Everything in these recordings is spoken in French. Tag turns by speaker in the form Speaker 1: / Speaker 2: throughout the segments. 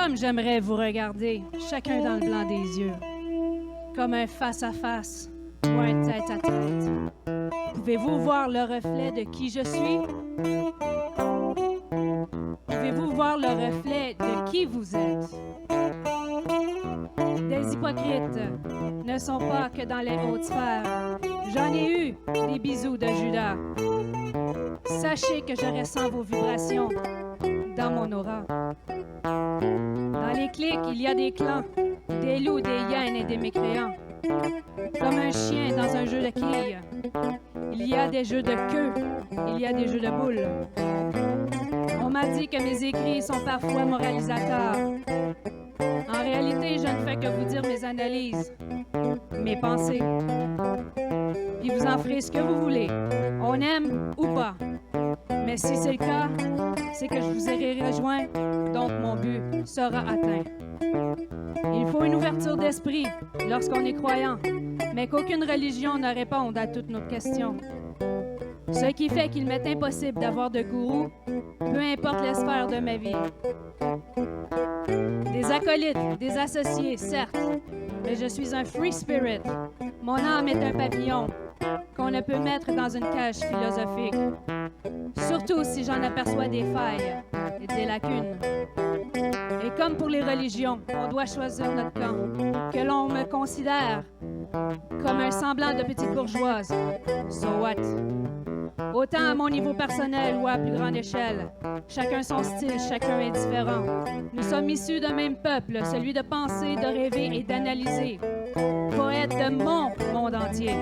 Speaker 1: Comme j'aimerais vous regarder, chacun dans le blanc des yeux, comme un face-à-face ou un tête-à-tête. Pouvez-vous voir le reflet de qui je suis? Pouvez-vous voir le reflet de qui vous êtes? Des hypocrites ne sont pas que dans les hautes sphères. J'en ai eu des bisous de Judas. Sachez que je ressens vos vibrations dans mon aura. Dans les clics, il y a des clans, des loups, des hyènes et des mécréants. Comme un chien dans un jeu de quilles. Il y a des jeux de queue, il y a des jeux de boules. On m'a dit que mes écrits sont parfois moralisateurs. En réalité, je ne fais que vous dire mes analyses, mes pensées. Puis vous en ferez ce que vous voulez, on aime ou pas. Mais si c'est le cas, c'est que je vous aurai rejoint, donc mon but sera atteint. Il faut une ouverture d'esprit lorsqu'on est croyant, mais qu'aucune religion ne réponde à toutes nos questions. Ce qui fait qu'il m'est impossible d'avoir de gourou, peu importe les sphères de ma vie. Des acolytes, des associés, certes, mais je suis un free spirit. Mon âme est un papillon qu'on ne peut mettre dans une cage philosophique. Surtout si j'en aperçois des failles et des lacunes. Et comme pour les religions, on doit choisir notre camp, que l'on me considère comme un semblant de petite bourgeoise. So what? Autant à mon niveau personnel ou à plus grande échelle. Chacun son style, chacun est différent. Nous sommes issus d'un même peuple, celui de penser, de rêver et d'analyser. Poète de mon monde entier.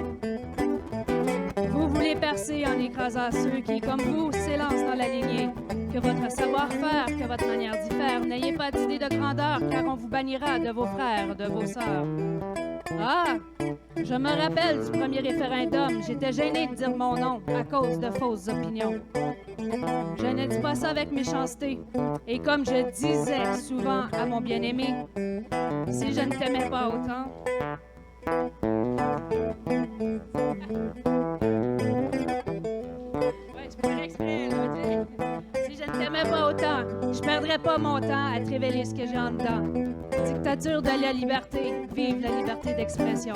Speaker 1: Vous voulez percer en écrasant ceux qui, comme vous, s'élancent dans la lignée. Que votre savoir-faire, que votre manière d'y faire, n'ayez pas d'idée de grandeur, car on vous bannira de vos frères, de vos sœurs. Ah! Je me rappelle du premier référendum. J'étais gênée de dire mon nom à cause de fausses opinions. Je ne dis pas ça avec méchanceté. Et comme je disais souvent à mon bien-aimé, si je ne t'aimais pas autant... Ouais, je peux faire exprès, là, tu sais. Si je ne t'aimais pas autant, je perdrais pas mon temps à te révéler ce que j'ai en dedans. Dictature de la liberté, vive la liberté d'expression.